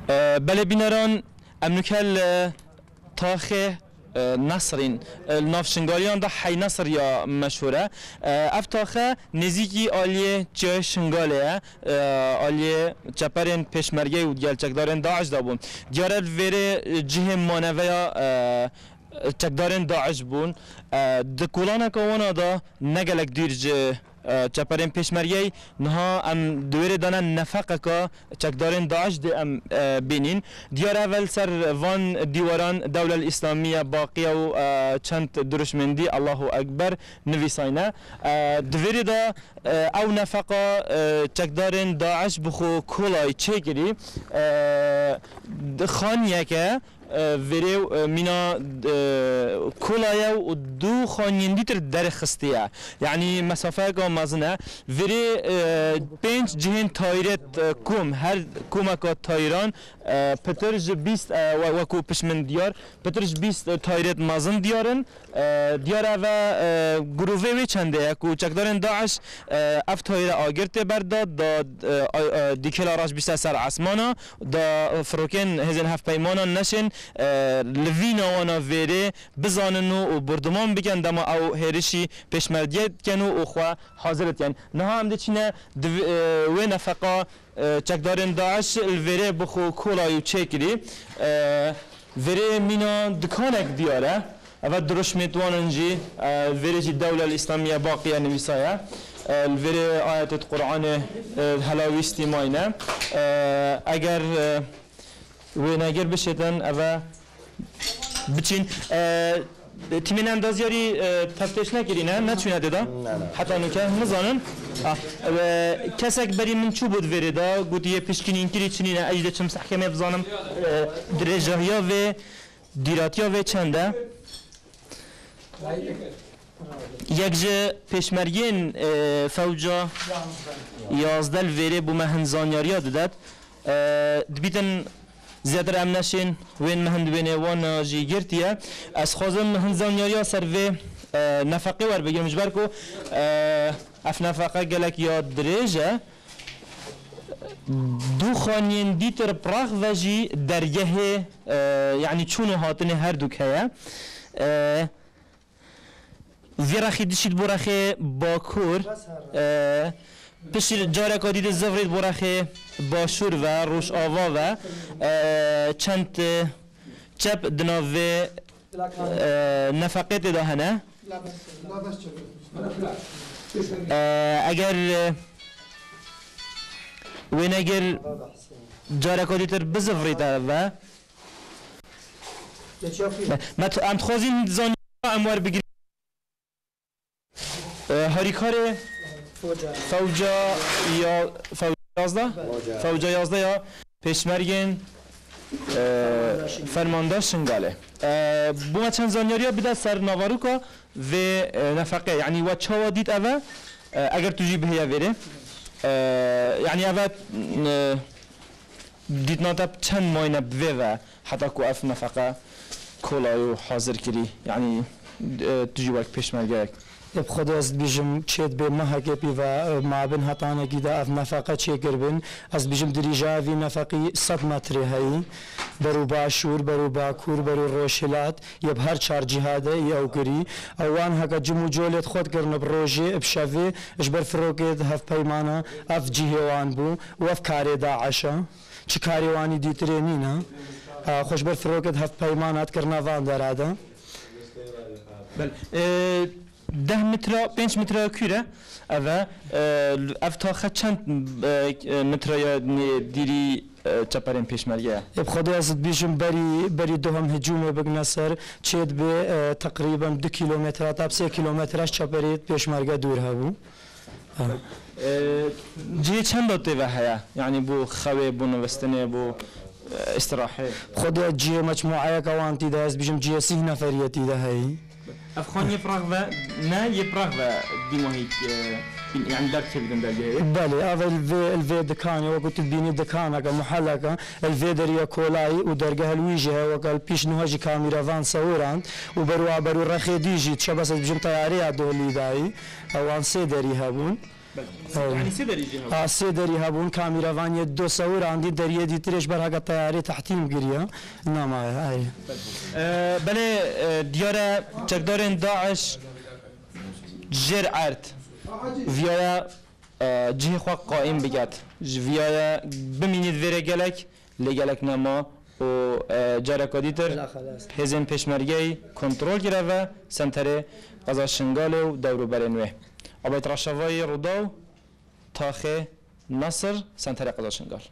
بله بینران امنوکل تاخه نصرین نافشنگالیان دا حی نصر یا مشهوره افتاخه نزیکی آلیه جای شنگاله آلیه چپرین پیشمرگه و گلچکدارن داعش دا بون دیاره ویره جه مانوه یا چکدارن داعش بون دکولانه که وانا دا نگلک دیرج چپرین پیشمرگی نها ام دویر دانن نفقه که چکدارن داعش دی ام بینین دیار اول سر وان دیواران دولة الاسلامیه باقیه و چند درشمندی الله اکبر نویساینه دویر دا او نفقه چکدارن داعش بخو کولای چه گری خانیه که ویرو مینا کلایا و دو خانیندی تر در خستیه یعنی مسافه که مازنه ویری 5 جهن تایرت کوم هر کومک تایران پترج 20 وکو پشمن دیار پترج 20 تایرت مازن دیارن دیاره و گروه وی چنده کو چکدارن داعش اف تایره آگرت برداد دا دیکلا راش بیست سر عسمانا دا فروکن هزین هف پیمانا نشن لوینا وانا ویره بزاننو و بردمان بگن دما او هرشی پیشمردیت کنو و خواه حاضرت کن نها هم ده چینه وی نفقا چکدارن داعش الویره بخو کولایو چه کری ویره مینا دکانک دیاره و درش میتواننجی ویره جی دولة الاسلامیه باقیه نویسایه الویره آیت القرآن هلاویستی ماینه اگر وناگر بشتن اوه بچین تیمین اندازیاری تفتیش نکری نه چونه دادا؟ حتی نوکه نزانن کسک بری من چو بود ویره دا گوتی یه پیشکنی اینکری چنینه اجده چم سحکمه بزانم درجه و دیراتیا و چنده یک جه پیشمرگین فوجا 11 ویره بو مهنزانیاریا دادد دبیتن زیادر ام نشین وین مهند وینه وان جی گرتیه از خوازم مهنزانیاریا سر و نفقه ور بگیرم جبر کو اف نفقه گلک یاد دریجه دو خانین دیتر پراغ و جی درگه یعنی چونو هاتنه هر دوک هیا ویراخی دشید براخی باکور پشت جاره که دیده زفرید براخی باشور و روش آوا و چند چپ دناوه نفقه دهنه اگر وین اگر جاره که دیتر بزفرید و ما امتخوازین زانی اموار بگیرید هریکار فوجا یا فوجا 11 یا پیشمرگین فرمانده شنگاله بوما چند زانیاریا بده سر ناواروکا و نفقه یعنی و چاوا دید اوه اگر توجی بهیا ویره یعنی اوه دید ناتب چند ماینه بوه و حتی که اف نفقه کولایو حاضر کری یعنی توجی وقت پیشمرگه اب خدا از بیشم چید به ماهگه بی و معبن هتانه گیده اف نفقه چه گربن از بیشم دریجه وی نفقی 100 متره هایی برو باشور برو باکور برو روشلات یب هر چار جهاده یا اوگری اوان هکا جمو جولت خود کرن بروجه بشوی اجبر فروکت هف پیمانه اف جهوان بو و اف کاری داعشه چه کاری وانی دیترینی نه خوش بر فروکت هف پیمانات کرنا وان داراده بل 10 متر 5 متر کوره اوه افتاخه چند متر دیری چپرین پیشمرگه اب خدا از بیشم بری دوهم هجوم بگن سر چید به تقریبا 2 کیلومتر تا 3 کیلومترش چپرید پیشمرگه دور هبو جی چند داته و هیا یعنی بو خوی بو نوستنه بو استراحه خدا جی مجموعه کوانتی ده از بیشم جی 30 نفریتی ده هی افغان يفرغ و نه يفرغ و ديموهيك يعني دارك تبدن دارجه بله اول الفي دكان وقت بيني دكان اگه محلقه الفي دريا كولاي ودرجه الوجه وقال بيش نهاجي كاميرا فان صوران وبروا رخي ديجي تشبس بجم طياري دولي داي او ان سي دري هبون يعني سه درجه هوا سه دری هبون کامیراوانی دو سوور عندي دریه دیترش بر هاگا طیاره تحتیم گریه نما ای بله دیاره چکدارن داعش جر عرد ویایا جه خوا قائم بگد ویایا بمینید ویره گلک لگلک نما و جرکا دیتر هزین پشمرگی کنترل گره و سنتره قضا شنگال و دورو برنوه آبایت رشوای روداو تاخه نصر سنتره قضا شنگال